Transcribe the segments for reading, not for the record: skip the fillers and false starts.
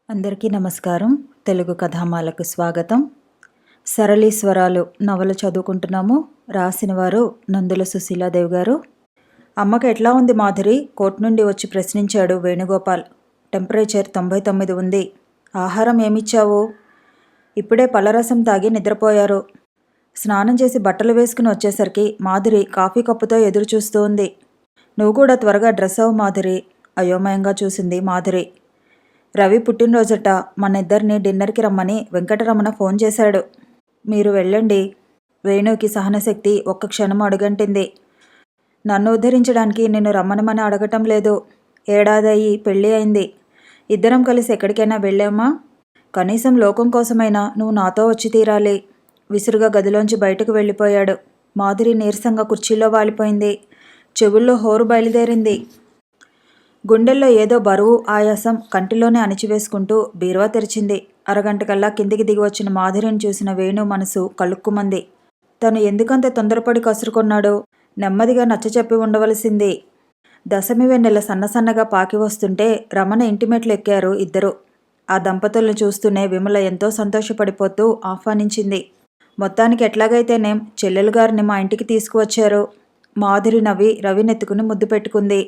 అందరికీ నమస్కారం. తెలుగు కథామాలకు స్వాగతం. సరళి స్వరాలు నవల చదువుకుంటున్నాము. రాసిన వారు నందుల సుశీలాదేవి గారు. అమ్మకు ఎట్లా ఉంది మాధురి? కోర్టు నుండి వచ్చి ప్రశ్నించాడు వేణుగోపాల్. టెంపరేచర్ 99 ఉంది. ఆహారం ఏమిచ్చావు? ఇప్పుడే పళ్ళరసం తాగి నిద్రపోయారు. స్నానం చేసి బట్టలు వేసుకుని వచ్చేసరికి మాధురి కాఫీ కప్పుతో ఎదురు చూస్తూ ఉంది. నువ్వు కూడా త్వరగా డ్రెస్ అవ్వు మాధురి. అయోమయంగా చూసింది మాధురి. రవి పుట్టినరోజట. మన ఇద్దరిని డిన్నర్కి రమ్మని వెంకటరమణ ఫోన్ చేశాడు. మీరు వెళ్ళండి. వేణుకి సహనశక్తి ఒక్క క్షణం అడుగంటింది. నన్ను ఉద్ధరించడానికి నిన్ను రమ్మనమని అడగటం లేదు. ఏడాది అయ్యి పెళ్ళి అయింది. ఇద్దరం కలిసి ఎక్కడికైనా వెళ్ళామా? కనీసం లోకం కోసమైనా నువ్వు నాతో వచ్చి తీరాలి. విసురుగా గదిలోంచి బయటకు వెళ్ళిపోయాడు. మాధురి నీరసంగా కుర్చీలో వాలిపోయింది. చెవుల్లో హోరు బయలుదేరింది. గుండెల్లో ఏదో బరువు, ఆయాసం కంటిలోనే అణిచివేసుకుంటూ బీరువా తెరిచింది. అరగంటకల్లా కిందికి దిగి వచ్చిన మాధురిని చూసిన వేణు మనసు కలుక్కుమంది. తను ఎందుకంత తొందరపడి కసురుకొన్నాడు? నెమ్మదిగా నచ్చచెప్పి ఉండవలసింది. దశమి వెన్నెల సన్నసన్నగా పాకి వస్తుంటే రమణ ఇంటిమెట్లు ఎక్కారు ఇద్దరు. ఆ దంపతులను చూస్తూనే విమల ఎంతో సంతోషపడిపోతూ ఆహ్వానించింది. మొత్తానికి ఎట్లాగైతేనేం చెల్లెలు గారిని మా ఇంటికి తీసుకువచ్చారు. మాధురి నవ్వి రవినెత్తుకుని ముద్దు పెట్టుకుంది.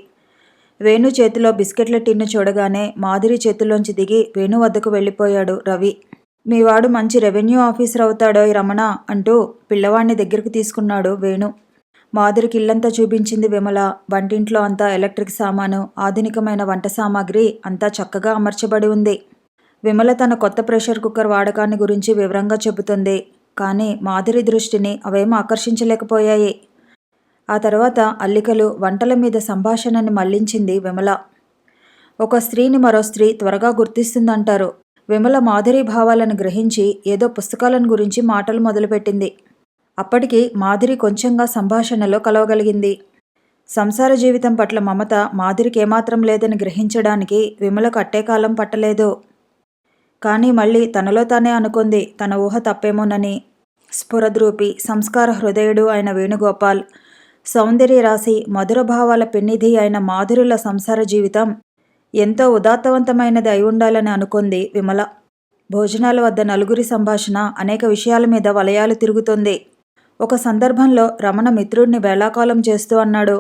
వేణు చేతిలో బిస్కెట్ల టిన్ను చూడగానే మాధురి చేతిలోంచి దిగి వేణు వద్దకు వెళ్ళిపోయాడు రవి. మీవాడు మంచి రెవెన్యూ ఆఫీసర్ అవుతాడో రమణ అంటూ పిల్లవాడిని దగ్గరికి తీసుకున్నాడు వేణు. మాధురికి ఇల్లంతా చూపించింది విమల. వంటింట్లో అంతా ఎలక్ట్రిక్ సామాను, ఆధునికమైన వంట సామాగ్రి అంతా చక్కగా అమర్చబడి ఉంది. విమల తన కొత్త ప్రెషర్ కుక్కర్ వాడకాన్ని గురించి వివరంగా చెబుతుంది. కానీ మాధురి దృష్టిని అవేమీ ఆకర్షించలేకపోయాయి. ఆ తర్వాత అల్లికలు, వంటల మీద సంభాషణని మళ్లించింది విమల. ఒక స్త్రీని మరో స్త్రీ త్వరగా గుర్తిస్తుందంటారు. విమల మాధురి భావాలను గ్రహించి ఏదో పుస్తకాలను గురించి మాటలు మొదలుపెట్టింది. అప్పటికి మాధురి కొంచెంగా సంభాషణలో కలవగలిగింది. సంసార జీవితం పట్ల మమత మాధురికి ఏమాత్రం లేదని గ్రహించడానికి విమలకు అట్టేకాలం పట్టలేదు. కానీ మళ్ళీ తనలో తానే అనుకుంది తన ఊహ తప్పేమోనని. స్ఫురద్రూపి, సంస్కార హృదయుడు అయిన వేణుగోపాల్, సౌందర్య రాశి, మధుర భావాల పెన్నిధి అయిన మాధురుల సంసార జీవితం ఎంతో ఉదాత్తవంతమైనది అయి ఉండాలని అనుకుంది విమల. భోజనాల వద్ద నలుగురి సంభాషణ అనేక విషయాల మీద వలయాలు తిరుగుతుంది. ఒక సందర్భంలో రమణ మిత్రుడిని వేళాకాలం చేస్తూ అన్నాడు,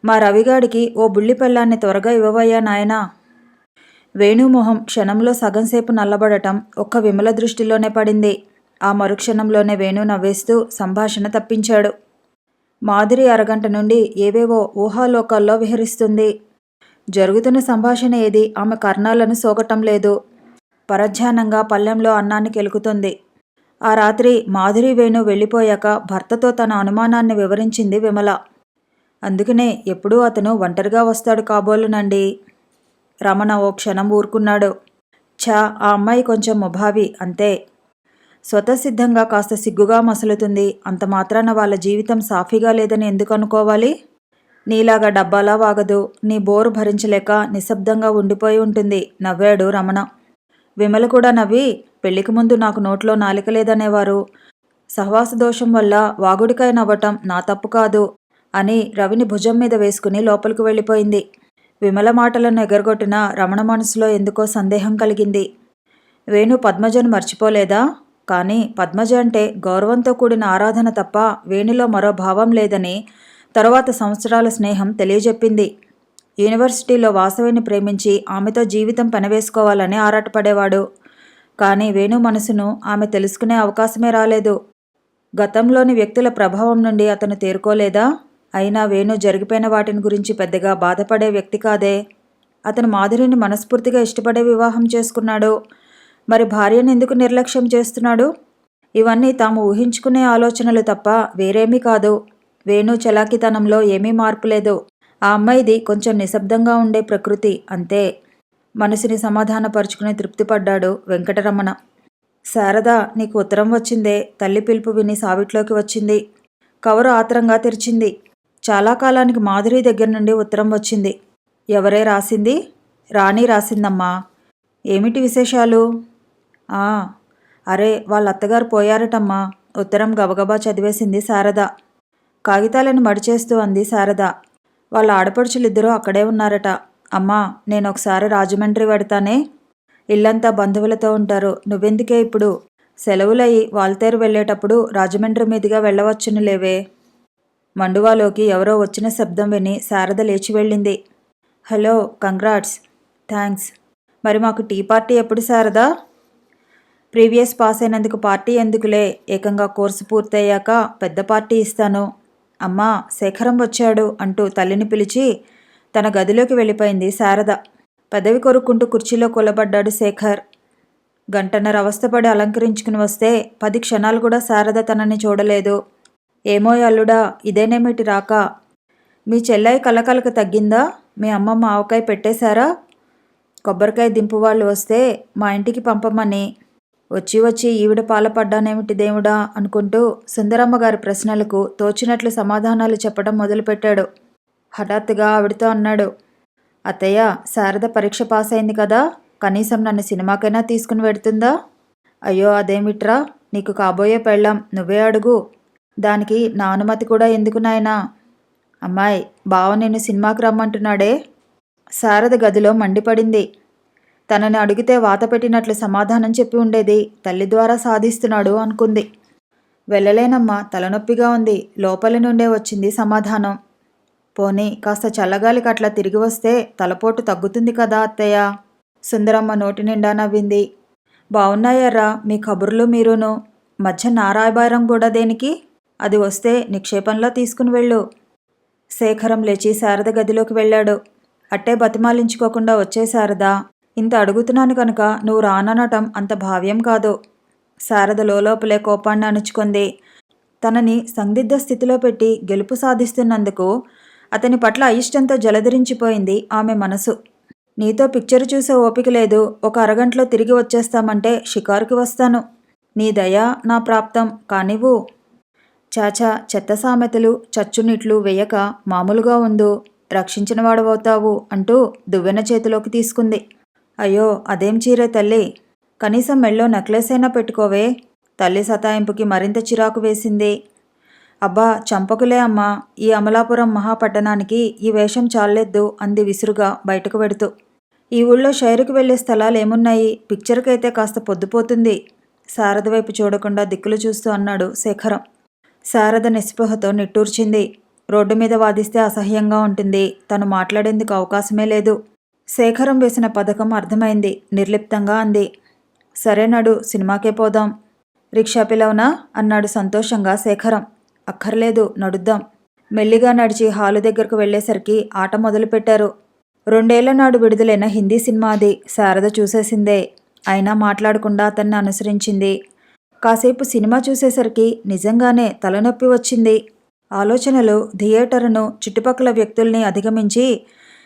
మా రవిగాడికి ఓ బుల్లి పెళ్ళాన్ని త్వరగా ఇవ్వవయ్యా నాయనా. వేణుమోహం క్షణంలో సగంసేపు నల్లబడటం ఒక్క విమల దృష్టిలోనే పడింది. ఆ మరుక్షణంలోనే వేణు నవ్వేస్తూ సంభాషణ తప్పించాడు. మాధురి అరగంట నుండి ఏవేవో ఊహాలోకాల్లో విహరిస్తుంది. జరుగుతున్న సంభాషణ ఏది ఆమె కర్ణాలను సోకటం లేదు. పరధ్యానంగా పళ్ళెంలో అన్నాన్ని కెలుకుతుంది. ఆ రాత్రి మాధురి వేణు వెళ్ళిపోయాక భర్తతో తన అనుమానాన్ని వివరించింది విమల. అందుకనే ఎప్పుడూ అతను ఒంటరిగా వస్తాడు కాబోలునండి. రమణ ఓ క్షణం ఊరుకున్నాడు. ఛా, ఆ అమ్మాయి కొంచెం ముభావి అంతే. స్వతసిద్ధంగా కాస్త సిగ్గుగా మసలుతుంది. అంత మాత్రాన వాళ్ళ జీవితం సాఫీగా లేదని ఎందుకు అనుకోవాలి? నీలాగా డబ్బాలా వాగదు. నీ బోరు భరించలేక నిశ్శబ్దంగా ఉండిపోయి ఉంటుంది నవ్వాడు రమణ. విమల కూడా నవ్వి, పెళ్లికి ముందు నాకు నోట్లో నాలిక లేదనేవారు. సహవాస దోషం వల్ల వాగుడికాయ నవ్వటం నా తప్పు కాదు అని రవిని భుజం మీద వేసుకుని లోపలికి వెళ్ళిపోయింది. విమల మాటలను ఎగరగొట్టిన రమణ మనసులో ఎందుకో సందేహం కలిగింది. వేణు పద్మజను మర్చిపోలేదా? కానీ పద్మజ అంటే గౌరవంతో కూడిన ఆరాధన తప్ప వేణులో మరో భావం లేదని తరువాత సంవత్సరాల స్నేహం తెలియజెప్పింది. యూనివర్సిటీలో వాసవిని ప్రేమించి ఆమెతో జీవితం పెనవేసుకోవాలని ఆరాటపడేవాడు. కానీ వేణు మనసును ఆమె తెలుసుకునే అవకాశమే రాలేదు. గతంలోని వ్యక్తుల ప్రభావం నుండి అతను తేరుకోలేదా? అయినా వేణు జరిగిపోయిన వాటిని గురించి పెద్దగా బాధపడే వ్యక్తి కాదే. అతను మాధురిని మనస్ఫూర్తిగా ఇష్టపడే వివాహం చేసుకున్నాడు. మరి భార్యను ఎందుకు నిర్లక్ష్యం చేస్తున్నాడు? ఇవన్నీ తాము ఊహించుకునే ఆలోచనలు తప్ప వేరేమీ కాదు. వేణు చలాకితనంలో ఏమీ మార్పు లేదు. ఆ అమ్మాయిది కొంచెం నిశ్శబ్దంగా ఉండే ప్రకృతి అంతే. మనసుని సమాధానపరుచుకుని తృప్తిపడ్డాడు వెంకటరమణ. శారద, నీకు ఉత్తరం వచ్చిందే. తల్లి పిలుపు విని సావిట్లోకి వచ్చింది. కవరు ఆత్రంగా తెరిచింది. చాలా కాలానికి మాధురి దగ్గర నుండి ఉత్తరం వచ్చింది. ఎవరే రాసింది? రాణి రాసిందమ్మా. ఏమిటి విశేషాలు? అరే, వాళ్ళ అత్తగారు పోయారటమ్మా. ఉత్తరం గబగబా చదివేసింది శారద. కాగితాలను మడిచేస్తూ అంది శారద. వాళ్ళ ఆడపడుచులిద్దరూ అక్కడే ఉన్నారట. అమ్మా, నేనొకసారి రాజమండ్రి వెడతానే. ఇల్లంతా బంధువులతో ఉంటారు. నువ్వెందుకే ఇప్పుడు? సెలవులయ్యి వాల్తేరు వెళ్ళేటప్పుడు రాజమండ్రి మీదుగా వెళ్ళవచ్చును లేవే. మండువాలోకి ఎవరో వచ్చిన శబ్దం విని శారద లేచి వెళ్ళింది. Hello, congrats. థ్యాంక్స్. మరి మాకు టీ పార్టీ ఎప్పుడు శారదా? ప్రీవియస్ పాస్ అయినందుకు పార్టీ ఎందుకులే, ఏకంగా కోర్సు పూర్తయ్యాక పెద్ద పార్టీ ఇస్తాను. అమ్మా, శేఖరం వచ్చాడు అంటూ తల్లిని పిలిచి తన గదిలోకి వెళ్ళిపోయింది శారద. పదవి కొరుక్కుంటూ కుర్చీలో కూలబడ్డాడు శేఖర్. గంటన్నర అవస్థపడి అలంకరించుకుని వస్తే 10 క్షణాలు కూడా శారద తనని చూడలేదు. ఏమో అల్లుడా, ఇదేనేమిటి రాక? మీ చెల్లాయి కలకలకు తగ్గిందా? మీ అమ్మమ్మ ఆవకాయ పెట్టేశారా? కొబ్బరికాయ దింపు వాళ్ళు వస్తే మా ఇంటికి పంపమని. వచ్చి వచ్చి ఈవిడ పాలపడ్డానేమిటి దేవుడా అనుకుంటూ సుందరమ్మ గారి ప్రశ్నలకు తోచినట్లు సమాధానాలు చెప్పడం మొదలుపెట్టాడు. హఠాత్తుగా ఆవిడతో అన్నాడు, అత్తయ్య, శారద పరీక్ష పాస్ అయింది కదా, కనీసం నన్ను సినిమాకైనా తీసుకుని వెడుతుందా? అయ్యో అదేమిట్రా, నీకు కాబోయే పెళ్ళాం, నువ్వే అడుగు. దానికి నా అనుమతి కూడా ఎందుకు నాయనా? అమ్మాయి, బావ నిన్ను సినిమాకి రమ్మంటున్నాడే. శారద గదిలో మండిపడింది. తనని అడిగితే వాత పెట్టినట్లు సమాధానం చెప్పి ఉండేది. తల్లి ద్వారా సాధిస్తున్నాడు అనుకుంది. వెళ్ళలేనమ్మా, తలనొప్పిగా ఉంది, లోపలి నుండే వచ్చింది సమాధానం. పోనీ కాస్త చల్లగాలికి అట్లా తిరిగి వస్తే తలపోటు తగ్గుతుంది కదా అత్తయ్య. సుందరమ్మ నోటి నిండా నవ్వింది. బావున్నాయారా మీ కబుర్లు మీరును. మధ్య నారాయబారం కూడా దేనికి? అది వస్తే నిక్షేపంలో తీసుకుని వెళ్ళు. శేఖరం లేచి శారద గదిలోకి వెళ్ళాడు. అట్టే బతిమాలించుకోకుండా వచ్చే శారదా, ఇంత అడుగుతున్నాను కనుక నువ్వు రాననటం అంత భావ్యం కాదు. శారద లోపలే కోపాన్ని అణుచుకుంది. తనని సందిగ్ధ స్థితిలో పెట్టి గెలుపు సాధిస్తున్నందుకు అతని పట్ల అయిష్టంతో జలధరించిపోయింది ఆమె మనసు. నీతో పిక్చరు చూసే ఓపిక లేదు, ఒక అరగంటలో తిరిగి వచ్చేస్తామంటే షికారుకి వస్తాను. నీ దయ నా ప్రాప్తం కానివ్వు. చాచా, చెత్త సామెతలు చచ్చునిట్లు వేయక మామూలుగా ఉండు, రక్షించిన వాడవవుతావు అంటూ దువ్వెన చేతిలోకి తీసుకుంది. అయ్యో అదేం చీరే తల్లి, కనీసం మెళ్ళో నెక్లెస్ అయినా పెట్టుకోవే. తల్లి సతాయింపుకి మరింత చిరాకు వేసింది. అబ్బా చంపకులే అమ్మా, ఈ అమలాపురం మహాపట్టణానికి ఈ వేషం చాలెద్దు అంది విసురుగా బయటకు వెడుతూ. ఈ ఊళ్ళో షైరుకు వెళ్లే స్థలాలు ఏమున్నాయి, పిక్చర్కైతే కాస్త పొద్దుపోతుంది. శారద వైపు చూడకుండా దిక్కులు చూస్తూ అన్నాడు శేఖరం. శారద నిస్పృహతో నిట్టూర్చింది. రోడ్డు మీద వాదిస్తే అసహ్యంగా ఉంటుంది, తను మాట్లాడేందుకు అవకాశమే లేదు. శేఖరం వేసిన పథకం అర్థమైంది. నిర్లిప్తంగా అంది, సరే నడు, సినిమాకే పోదాం. రిక్షా పిలవనా అన్నాడు సంతోషంగా శేఖరం. అక్కర్లేదు, నడుద్దాం. మెల్లిగా నడిచి హాలు దగ్గరకు వెళ్లేసరికి ఆట మొదలుపెట్టారు. 2 ఏళ్ల నాడు విడుదలైన హిందీ సినిమా అది. శారద చూసేసిందే, అయినా మాట్లాడకుండా అతన్ని అనుసరించింది. కాసేపు సినిమా చూసేసరికి నిజంగానే తలనొప్పి వచ్చింది. ఆలోచనలు థియేటరును, చుట్టుపక్కల వ్యక్తుల్ని అధిగమించి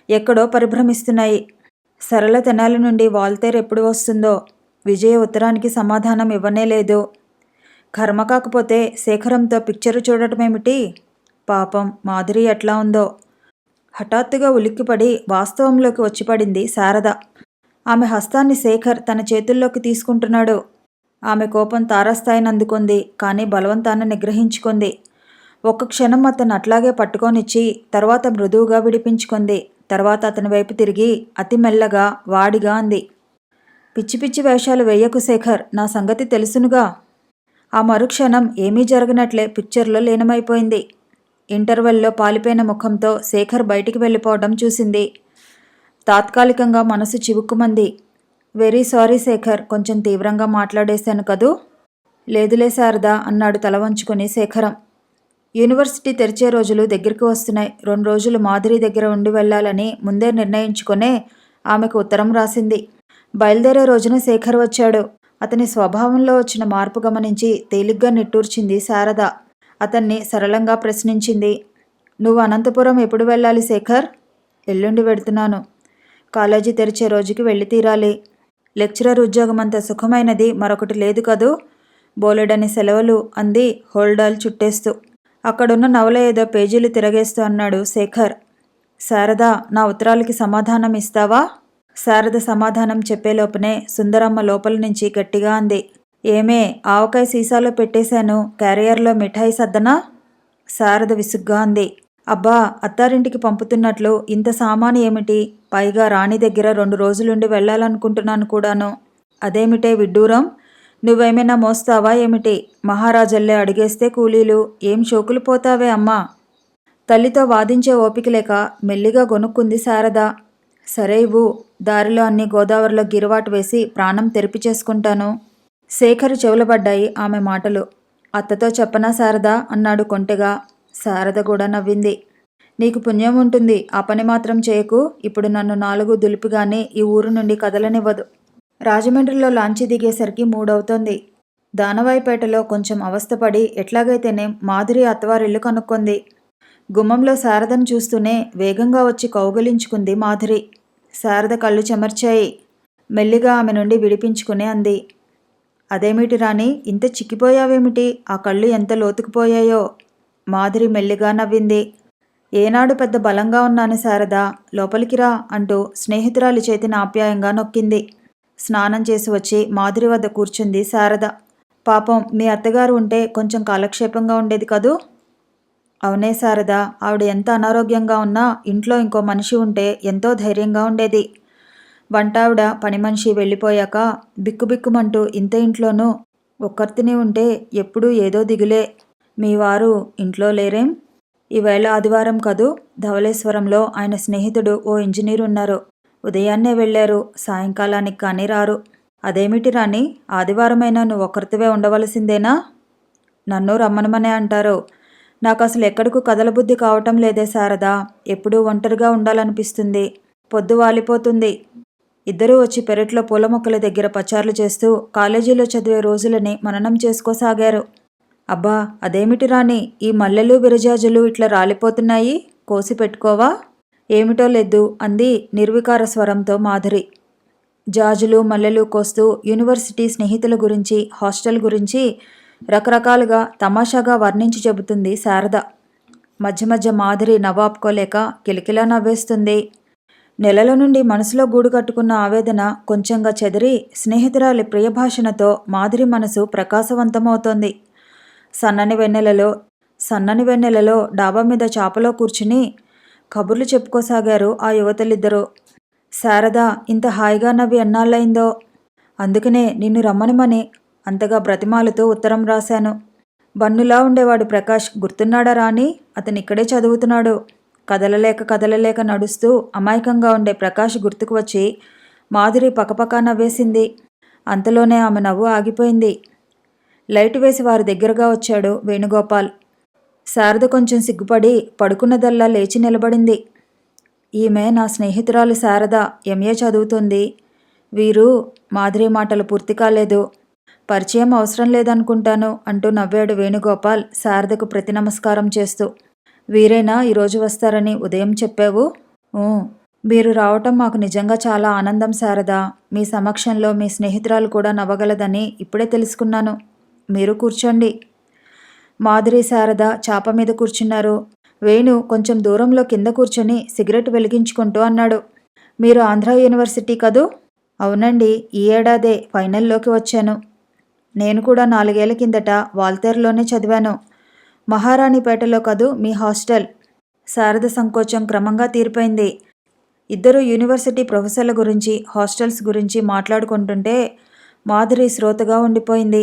ఎక్కడో పరిభ్రమిస్తున్నాయి. సరళ తెనాలి నుండి వాల్తేరు ఎప్పుడు వస్తుందో? విజయ ఉత్తరానికి సమాధానం ఇవ్వనే లేదు. కర్మ కాకపోతే శేఖరంతో పిక్చరు చూడటమేమిటి? పాపం మాధురి ఎట్లా ఉందో? హఠాత్తుగా ఉలిక్కిపడి వాస్తవంలోకి వచ్చిపడింది శారద. ఆమె హస్తాన్ని శేఖర్ తన చేతుల్లోకి తీసుకుంటున్నాడు. ఆమె కోపం తారాస్థాయిని అందుకుంది, కానీ బలవంతాన్ని నిగ్రహించుకుంది. ఒక్క క్షణం అతను అట్లాగే పట్టుకొనిచ్చి తర్వాత మృదువుగా విడిపించుకుంది. తర్వాత అతని వైపు తిరిగి అతి మెల్లగా వాడిగా అంది, పిచ్చి పిచ్చి వేషాలు వేయకు శేఖర్, నా సంగతి తెలుసునుగా. ఆ మరుక్షణం ఏమీ జరగనట్లే పిక్చర్లో లీనమైపోయింది. ఇంటర్వెల్లో పాలిపోయిన ముఖంతో శేఖర్ బయటికి వెళ్ళిపోవడం చూసింది. తాత్కాలికంగా మనసు చివుక్కుమంది. వెరీ సారీ శేఖర్, కొంచెం తీవ్రంగా మాట్లాడేశాను కదూ? లేదులే శారదా అన్నాడు తల వంచుకొని శేఖరం. యూనివర్సిటీ తెరిచే రోజులు దగ్గరికి వస్తున్నాయి. 2 రోజులు మాధురి దగ్గర ఉండి వెళ్ళాలని ముందే నిర్ణయించుకునే ఆమెకు ఉత్తరం రాసింది. బయలుదేరే రోజున శేఖర్ వచ్చాడు. అతని స్వభావంలో వచ్చిన మార్పు గమనించి తేలిగ్గా నిట్టూర్చింది శారద. అతన్ని సరళంగా ప్రశ్నించింది. నువ్వు అనంతపురం ఎప్పుడు వెళ్ళాలి శేఖర్? ఎల్లుండి వెడుతున్నాను. కాలేజీ తెరిచే రోజుకి వెళ్ళి తీరాలి. లెక్చరర్ ఉద్యోగం అంత సుఖమైనది మరొకటి లేదు కదూ. బోలెడని సెలవులు అంది హోల్డాల్ చుట్టేస్తూ. అక్కడున్న నవల ఏదో పేజీలు తిరగేస్తూ అన్నాడు శేఖర్. శారద, నా ఉత్తరాలకి సమాధానం ఇస్తావా? శారద సమాధానం చెప్పేలోపునే సుందరమ్మ లోపల నుంచి గట్టిగా అంది, ఏమే, ఆవకాయ సీసాలో పెట్టేశాను, క్యారియర్లో మిఠాయి సద్దనా? శారద విసుగ్గా అంది. అబ్బా, అత్తారింటికి పంపుతున్నట్లు ఇంత సామాను ఏమిటి? పైగా రాణి దగ్గర 2 రోజులుండి వెళ్ళాలనుకుంటున్నాను కూడాను. అదేమిటే విడ్డూరం? నువ్వేమైనా మోస్తావా ఏమిటి? మహారాజల్లే అడిగేస్తే కూలీలు. ఏం షోకులు పోతావే అమ్మా? తల్లితో వాదించే ఓపిక లేక మెల్లిగా గొనుక్కుంది శారద. సరే ఇవ్వు, దారిలో అన్ని గోదావరిలో గిరవాటు వేసి ప్రాణం తెరిపి చేసుకుంటాను. శేఖరు చెవులబడ్డాయి ఆమె మాటలు. అత్తతో చెప్పనా శారదా అన్నాడు కొంటెగా. శారద కూడా నవ్వింది. నీకు పుణ్యం ఉంటుంది, ఆ పని మాత్రం చేయకు. ఇప్పుడు నన్ను 4 దులిపిగానే ఈ ఊరు నుండి కదలనివ్వదు. రాజమండ్రిలో లాంచి దిగేసరికి 3 అవుతోంది. దానవాయిపేటలో కొంచెం అవస్థపడి ఎట్లాగైతేనే మాధురి అత్తవారిల్లు కనుక్కుంది. గుమ్మంలో శారదను చూస్తూనే వేగంగా వచ్చి కౌగిలించుకుంది మాధురి. శారద కళ్ళు చెమర్చాయి. మెల్లిగా ఆమె నుండి విడిపించుకునే అంది. అదేమిటి రాణి, ఇంత చిక్కిపోయావేమిటి? ఆ కళ్ళు ఎంత లోతుకుపోయాయో. మాధురి మెల్లిగా నవ్వింది. ఏనాడు పెద్ద బలంగా ఉన్నాను శారదా, లోపలికి రా అంటూ స్నేహితురాలి చేతిని ఆప్యాయంగా నొక్కింది. స్నానం చేసి వచ్చి మాధురి వద్ద కూర్చుంది శారద. పాపం మీ అత్తగారు ఉంటే కొంచెం కాలక్షేపంగా ఉండేది కదూ? అవునే శారదా, ఆవిడ ఎంత అనారోగ్యంగా ఉన్నా ఇంట్లో ఇంకో మనిషి ఉంటే ఎంతో ధైర్యంగా ఉండేది. వంటావిడ పని మనిషి వెళ్ళిపోయాక బిక్కుబిక్కుమంటూ ఇంత ఇంట్లోనూ ఒక్కర్తిని ఉంటే ఎప్పుడూ ఏదో దిగులే. మీ వారు ఇంట్లో లేరేం? ఈవేళ ఆదివారం కదూ. ధవళేశ్వరంలో ఆయన స్నేహితుడు ఓ ఇంజనీరు ఉన్నారు. ఉదయాన్నే వెళ్ళారు, సాయంకాలానికి కానీ రారు. అదేమిటి రాణి, ఆదివారమైనా నువ్వు ఒక్కరితివే ఉండవలసిందేనా? నన్ను రమ్మనమనే అంటారు. నాకు అసలు ఎక్కడకు కదలబుద్ధి కావటం లేదే శారదా. ఎప్పుడూ ఒంటరిగా ఉండాలనిపిస్తుంది. పొద్దు వాలిపోతుంది. ఇద్దరూ వచ్చి పెరట్లో పూల మొక్కల దగ్గర పచార్లు చేస్తూ కాలేజీలో చదివే రోజులని మననం చేసుకోసాగారు. అబ్బా, అదేమిటి రాణి, ఈ మల్లెలు విరజాజులు ఇట్లా రాలిపోతున్నాయి? కోసి పెట్టుకోవా? ఏమిటో లేదు అంది నిర్వికార స్వరంతో మాధురి. జాజులు మల్లెలు కోస్తూ యూనివర్సిటీ స్నేహితుల గురించి, హాస్టల్ గురించి రకరకాలుగా తమాషాగా వర్ణించి చెబుతుంది శారద. మధ్య మధ్య మాధురి నవ్వాపుకోలేక కిలకిలా నవ్వేస్తుంది. నెలల నుండి మనసులో గూడు కట్టుకున్న ఆవేదన కొంచెంగా చెదిరి స్నేహితురాలి ప్రియభాషణతో మాధురి మనసు ప్రకాశవంతమవుతోంది. సన్నని వెన్నెలలో డాబా మీద చాపలో కూర్చుని కబుర్లు చెప్పుకోసాగారు ఆ యువతలిద్దరూ. శారద ఇంత హాయిగా నవ్వి ఎన్నాళ్ళయిందో. అందుకనే నిన్ను రమ్మనమని అంతగా బ్రతిమాలుతూ ఉత్తరం రాశాను. బన్నులా ఉండేవాడు ప్రకాష్ గుర్తున్నాడా రాణి? అతనిక్కడే చదువుతున్నాడు. కదలలేక నడుస్తూ అమాయకంగా ఉండే ప్రకాష్ గుర్తుకు వచ్చి మాధురి పకపకా నవ్వేసింది. అంతలోనే ఆమె నవ్వు ఆగిపోయింది. లైటు వేసి వారి దగ్గరగా వచ్చాడు వేణుగోపాల్. శారద కొంచెం సిగ్గుపడి పడుకున్నదల్లా లేచి నిలబడింది. ఈమె నా స్నేహితురాలు శారద, ఎంఏ చదువుతుంది. వీరు మాధురి మాటలు పూర్తి కాలేదు. పరిచయం అవసరం లేదనుకుంటాను అంటూ నవ్వాడు వేణుగోపాల్ శారదకు ప్రతి నమస్కారం చేస్తూ. వీరేనా ఈరోజు వస్తారని ఉదయం చెప్పావు? మీరు రావటం మాకు నిజంగా చాలా ఆనందం శారద. మీ సమక్షంలో మీ స్నేహితురాలు కూడా నవ్వగలదని ఇప్పుడే తెలుసుకున్నాను. మీరు కూర్చోండి. మాధురి శారద చాప మీద కూర్చున్నారు. వేణు కొంచెం దూరంలో కింద కూర్చొని సిగరెట్ వెలిగించుకుంటూ అన్నాడు. మీరు ఆంధ్ర యూనివర్సిటీ కదూ? అవునండి, ఈ ఏడాదే ఫైనల్లోకి వచ్చాను. నేను కూడా 4 ఏళ్ల కిందట వాల్తేరులోనే చదివాను. మహారాణిపేటలో కదూ మీ హాస్టల్? శారద సంకోచం క్రమంగా తీరిపోయింది. ఇద్దరు యూనివర్సిటీ ప్రొఫెసర్ల గురించి, హాస్టల్స్ గురించి మాట్లాడుకుంటుంటే మాధురి శ్రోతగా ఉండిపోయింది.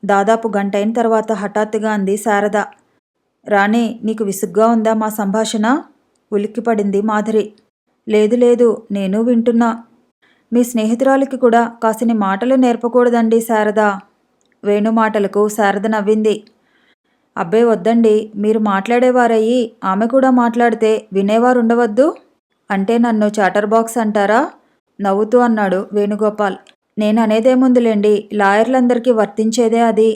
దాదాపు గంటైన తర్వాత హఠాత్తుగా అంది శారద. రాణి, నీకు విసుగ్గా ఉందా మా సంభాషణ? ఉలిక్కిపడింది మాధురి. లేదు, నేను వింటున్నా. మీ స్నేహితురాలికి కూడా కాసిని మాటలు నేర్పకూడదండి శారద. వేణు మాటలకు శారద నవ్వింది. అబ్బే వద్దండి, మీరు మాట్లాడేవారయ్యి ఆమె కూడా మాట్లాడితే వినేవారుండవద్దు. అంటే నన్ను చాటర్ బాక్స్ అంటారా? నవ్వుతూ అన్నాడు వేణుగోపాల్. నేననేదేముందిలేండి, లాయర్లందరికీ వర్తించేదే అది.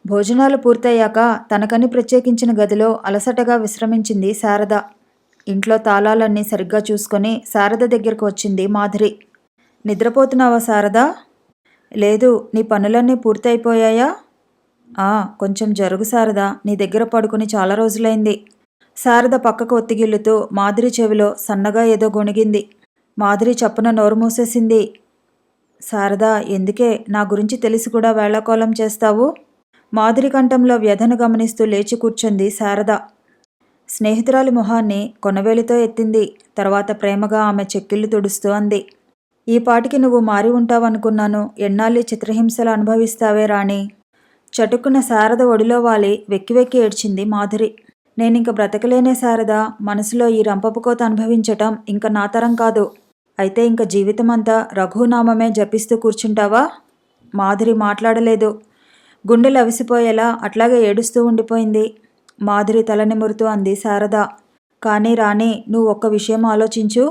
భోజనాలు పూర్తయ్యాక తనకని ప్రత్యేకించిన గదిలో అలసటగా విశ్రమించింది శారద. ఇంట్లో తాళాలన్నీ సరిగ్గా చూసుకొని శారద దగ్గరకు వచ్చింది మాధురి. నిద్రపోతున్నావా శారదా? లేదు, నీ పనులన్నీ పూర్తయిపోయాయా? కొంచెం జరుగు శారదా, నీ దగ్గర పడుకుని చాలా రోజులైంది. శారద పక్కకు ఒత్తిగిల్లుతూ మాధురి చెవిలో సన్నగా ఏదో గొణిగింది. మాధురి చప్పున నోరు మూసేసింది. శారదా, ఎందుకే నా గురించి తెలిసి కూడా వేళాకోళం చేస్తావు? మాధురి కంఠంలో వ్యధను గమనిస్తూ లేచి కూర్చుంది శారద. స్నేహితురాలి మొహాన్ని కొనవేలితో ఎత్తింది. తర్వాత ప్రేమగా ఆమె చెక్కిళ్ళు తుడుస్తూ అంది. ఈ పాటికి నువ్వు మారి ఉంటావనుకున్నాను. ఎన్నాళ్ళీ చిత్రహింసలు అనుభవిస్తావే రాణి. చటుక్కున శారద ఒడిలో వాలి వెక్కి వెక్కి ఏడ్చింది మాధురి. నేనింక బ్రతకలేనే శారద. మనసులో ఈ రంపపుకోత అనుభవించటం ఇంక నా తరం కాదు. అయితే ఇంక జీవితమంతా రఘునామమే జపిస్తూ కూర్చుంటావా? మాధురి మాట్లాడలేదు. గుండెలు అవిసిపోయేలా అట్లాగే ఏడుస్తూ ఉండిపోయింది. మాధురి తల నిమురుతూ అంది శారద. కానీ రాణి, నువ్వు ఒక్క విషయం ఆలోచించు.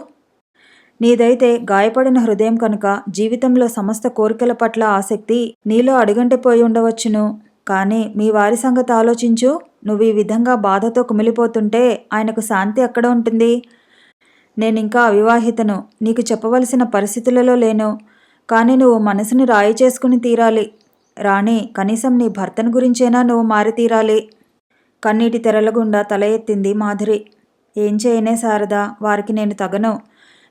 నీదైతే గాయపడిన హృదయం కనుక జీవితంలో సమస్త కోరికల పట్ల ఆసక్తి నీలో అడుగంటిపోయి ఉండవచ్చును. కానీ మీ వారి సంగతి ఆలోచించు. నువ్వు ఈ విధంగా బాధతో కుమిలిపోతుంటే ఆయనకు శాంతి ఎక్కడ ఉంటుంది? నేనింకా అవివాహితను. నీకు చెప్పవలసిన పరిస్థితులలో లేను. కానీ నువ్వు మనసుని రాయి చేసుకుని తీరాలి. రాణి, కనీసం నీ భర్తను గురించైనా నువ్వు మారి తీరాలి. కన్నీటి తెరలగుండా తల ఎత్తింది మాధురి. ఏం చేయనే శారద, వారికి నేను తగను.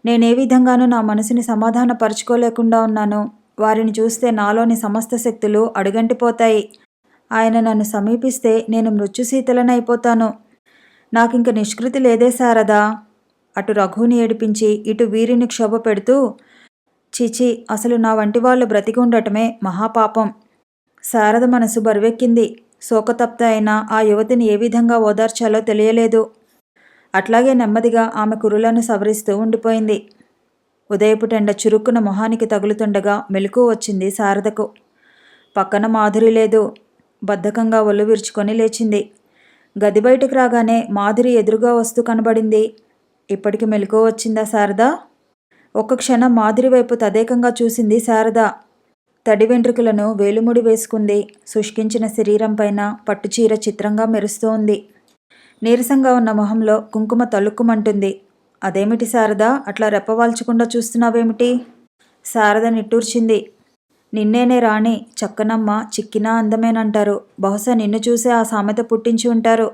నేనే విధంగానూ నా మనసుని సమాధానపరుచుకోలేకుండా ఉన్నాను. వారిని చూస్తే నాలోని సమస్త శక్తులు అడుగంటిపోతాయి. ఆయన నన్ను సమీపిస్తే నేను మృత్యుశీతలనైపోతాను. నాకింక నిష్కృతి లేదే శారదా. అటు రఘుని ఏడిపించి ఇటు వీరిని క్షోభ పెడుతూ, చిచి, అసలు నా వంటి వాళ్ళు బ్రతికి ఉండటమే మహాపాపం. శారద మనసు బరువెక్కింది. శోకతప్త అయిన ఆ యువతిని ఏ విధంగా ఓదార్చాలో తెలియలేదు. అట్లాగే నెమ్మదిగా ఆమె కురులను సవరిస్తూ ఉండిపోయింది. ఉదయపుటెండ చురుక్కున మొహానికి తగులుతుండగా మెలకువ వచ్చింది శారదకు. పక్కన మాధురి లేదు. బద్ధకంగా ఒళ్ళు విరుచుకొని లేచింది. గది బయటకు రాగానే మాధురి ఎదురుగా వస్తూ కనబడింది. ఇప్పటికి మెలకువ వచ్చిందా శారద? ఒక్క క్షణం మాధురి వైపు తదేకంగా చూసింది శారద. తడి వెంట్రుకలను వేలుముడి వేసుకుంది. శుష్కించిన శరీరం పైన పట్టుచీర చిత్రంగా మెరుస్తూ ఉంది. నీరసంగా ఉన్న మొహంలో కుంకుమ తలుక్కుమంటుంది. అదేమిటి శారద, అట్లా రెప్పవాల్చకుండా చూస్తున్నావేమిటి? శారద నిట్టూర్చింది. నిన్నేనే రాణి, చక్కనమ్మ చిక్కినా అందమేనంటారు. బహుశా నిన్ను చూసే ఆ సామెత పుట్టించి ఉంటారు.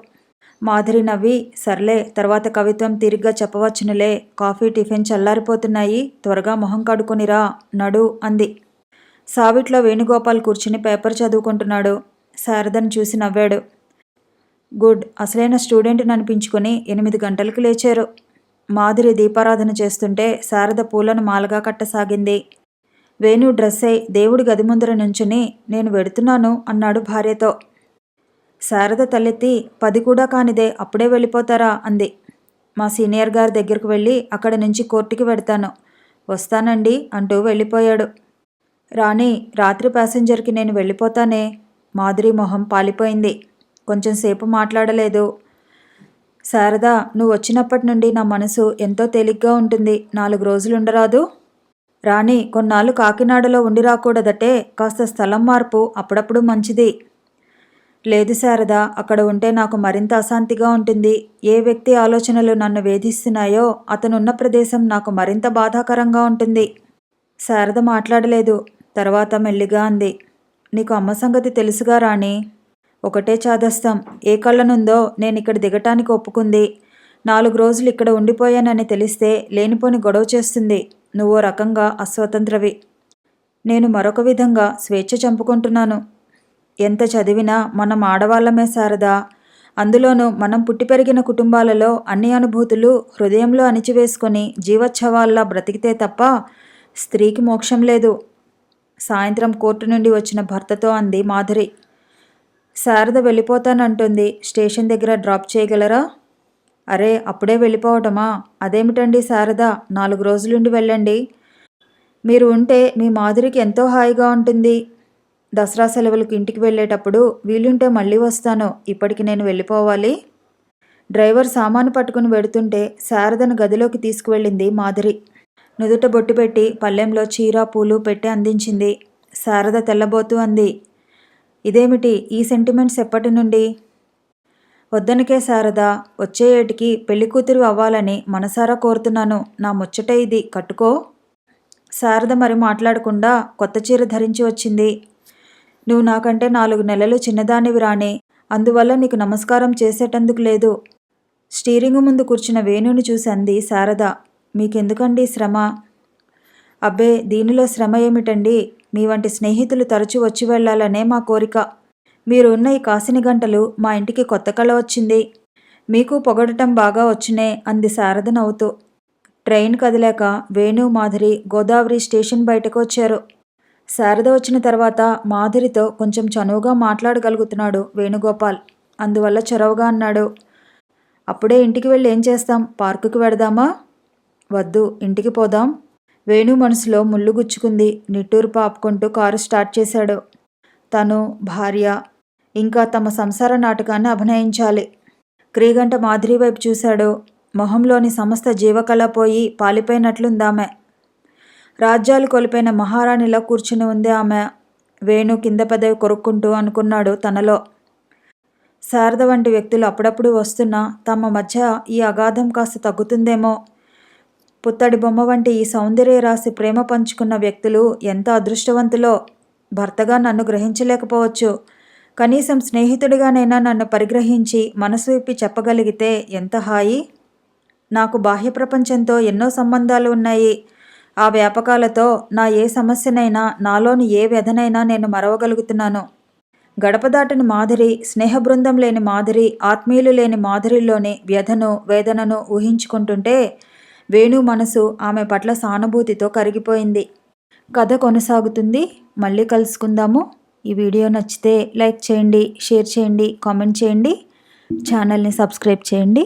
మాధురి నవ్వి, సర్లే, తర్వాత కవిత్వం తిరిగ్గా చెప్పవచ్చునులే. Coffee tiffin చల్లారిపోతున్నాయి. త్వరగా మొహం కడుకొనిరా, నడు అంది. సావిట్లో వేణుగోపాల్ కూర్చుని పేపర్ చదువుకుంటున్నాడు. శారదను చూసి నవ్వాడు. గుడ్, అసలైన స్టూడెంట్ని అనిపించుకొని 8 గంటలకు లేచారు. మాధురి దీపారాధన చేస్తుంటే శారద పూలను మాలగా కట్టసాగింది. వేణు డ్రెస్ అయి దేవుడి గది ముందర నుంచుని, నేను వెడుతున్నాను అన్నాడు భార్యతో. శారద తలెత్తి, 10 కూడా కానిదే, అప్పుడే వెళ్ళిపోతారా అంది. మా సీనియర్ గారి దగ్గరకు వెళ్ళి అక్కడి నుంచి కోర్టుకి వెడతాను. వస్తానండి అంటూ వెళ్ళిపోయాడు. రాణి, రాత్రి ప్యాసింజర్కి నేను వెళ్ళిపోతానే. మాధురి మొహం పాలిపోయింది. కొంచెం సేపు మాట్లాడలేదు. శారద, నువ్వు వచ్చినప్పటి నుండి నా మనసు ఎంతో తేలిగ్గా ఉంటుంది. 4 రోజులుండరాదు? రాణి, కొన్నాళ్ళు కాకినాడలో ఉండి రాకూడదటే. కాస్త స్థలం మార్పు అప్పుడప్పుడు మంచిది. లేదు శారద, అక్కడ ఉంటే నాకు మరింత అశాంతిగా ఉంటుంది. ఏ వ్యక్తి ఆలోచనలు నన్ను వేధిస్తున్నాయో అతనున్న ప్రదేశం నాకు మరింత బాధాకరంగా ఉంటుంది. శారద మాట్లాడలేదు. తర్వాత మెల్లిగా అంది. నీకు అమ్మ సంగతి తెలుసుగా రాణి. ఒకటే చాదస్తం. ఏ కళ్ళనుందో నేనిక్కడ దిగటానికి ఒప్పుకుంది. 4 రోజులు ఇక్కడ ఉండిపోయానని తెలిస్తే లేనిపోని గొడవ చేస్తుంది. నువ్వో రకంగా అస్వతంత్రవి. నేను మరొక విధంగా స్వేచ్ఛ చంపుకుంటున్నాను. ఎంత చదివినా మనం ఆడవాళ్ళమే శారదా. అందులోనూ మనం పుట్టి పెరిగిన కుటుంబాలలో అన్ని అనుభూతులు హృదయంలో అణిచివేసుకొని జీవోత్సవాల్లా బ్రతికితే తప్ప స్త్రీకి మోక్షం లేదు. సాయంత్రం కోర్టు నుండి వచ్చిన భర్తతో అంది మాధురి. శారద వెళ్ళిపోతానంటుంది. స్టేషన్ దగ్గర డ్రాప్ చేయగలరా? అరే, అప్పుడే వెళ్ళిపోవటమా? అదేమిటండి శారద, 4 రోజులుండి వెళ్ళండి. మీరు ఉంటే మీ మాధురికి ఎంతో హాయిగా ఉంటుంది. దసరా సెలవులకు ఇంటికి వెళ్ళేటప్పుడు వీలుంటే మళ్ళీ వస్తాను. ఇప్పటికి నేను వెళ్ళిపోవాలి. డ్రైవర్ సామాను పట్టుకుని వెడుతుంటే శారదను గదిలోకి తీసుకువెళ్ళింది మాధురి. నుదుట బొట్టు పెట్టి పళ్ళెంలో చీర పూలు పెట్టి అందించింది. శారద తెల్లబోతూ అంది. ఇదేమిటి ఈ సెంటిమెంట్స్ ఎప్పటి నుండి? వద్దనకే శారద, వచ్చే ఏటికి పెళ్లి కూతురు అవ్వాలని మనసారా కోరుతున్నాను. నా ముచ్చటే ఇది, కట్టుకో. శారద మరి మాట్లాడకుండా కొత్త చీర ధరించి వచ్చింది. నువ్వు నాకంటే 4 నెలలు చిన్నదానివి రాణి. అందువల్ల నీకు నమస్కారం చేసేటందుకు లేదు. స్టీరింగ్ ముందు కూర్చున్న వేణుని చూసి అంది శారద. మీకెందుకండి శ్రమ? అబ్బే, దీనిలో శ్రమ ఏమిటండి? మీ వంటి స్నేహితులు తరచూ వచ్చి వెళ్లాలనే మా కోరిక. మీరు ఉన్న ఈ కాసిని గంటలు మా ఇంటికి కొత్త కళ వచ్చింది. మీకు పొగడటం బాగా వచ్చునే అంది శారద నవ్వుతూ. ట్రైన్ కదిలాక వేణు మాధురి గోదావరి స్టేషన్ బయటకు వచ్చారు. శారద వచ్చిన తర్వాత మాధురితో కొంచెం చనువుగా మాట్లాడగలుగుతున్నాడు వేణుగోపాల్. అందువల్ల చొరవగా అన్నాడు, అప్పుడే ఇంటికి వెళ్ళి ఏం చేస్తాం? పార్కుకి వెడదామా? వద్దు, ఇంటికి పోదాం. వేణు మనసులో ముళ్ళు గుచ్చుకుంది. నిట్టూర్పు ఆపుకుంటూ కారు స్టార్ట్ చేశాడు. తను, భార్య ఇంకా తమ సంసార నాటకాన్ని అభినయించాలి. క్రీగంట మాధురి వైపు చూశాడు. మొహంలోని సమస్త జీవకళ పోయి పాలిపోయినట్లుందామె. రాజ్యాలు కొలిపోయిన మహారాణిలా కూర్చుని ఉంది ఆమె. వేణు కింద పెదవి కొరుక్కుంటూ అనుకున్నాడు తనలో, శారద వంటి వ్యక్తులు అప్పుడప్పుడు వస్తున్నా తమ మధ్య ఈ అగాధం కాస్త తగ్గుతుందేమో. పుత్తడి బొమ్మ వంటి ఈ సౌందర్య రాశి ప్రేమ పంచుకున్న వ్యక్తులు ఎంత అదృష్టవంతులో. భర్తగా నన్ను గ్రహించలేకపోవచ్చు, కనీసం స్నేహితుడిగానైనా నన్ను పరిగ్రహించి మనసు విప్పి చెప్పగలిగితే ఎంత హాయి. నాకు బాహ్య ప్రపంచంతో ఎన్నో సంబంధాలు ఉన్నాయి. ఆ వ్యాపకాలతో నా ఏ సమస్యనైనా, నాలోని ఏ వ్యధనైనా నేను మరవగలుగుతున్నాను. గడప దాటిని మాధురి, స్నేహబృందం లేని మాధురి, ఆత్మీయులు లేని మాధురిలోని వ్యధను, వేదనను ఊహించుకుంటుంటే వేణు మనసు ఆమె పట్ల సానుభూతితో కరిగిపోయింది. కథ కొనసాగుతుంది. మళ్ళీ కలుసుకుందాము. ఈ వీడియో నచ్చితే లైక్ చేయండి, షేర్ చేయండి, కామెంట్ చేయండి, ఛానల్ని సబ్స్క్రైబ్ చేయండి.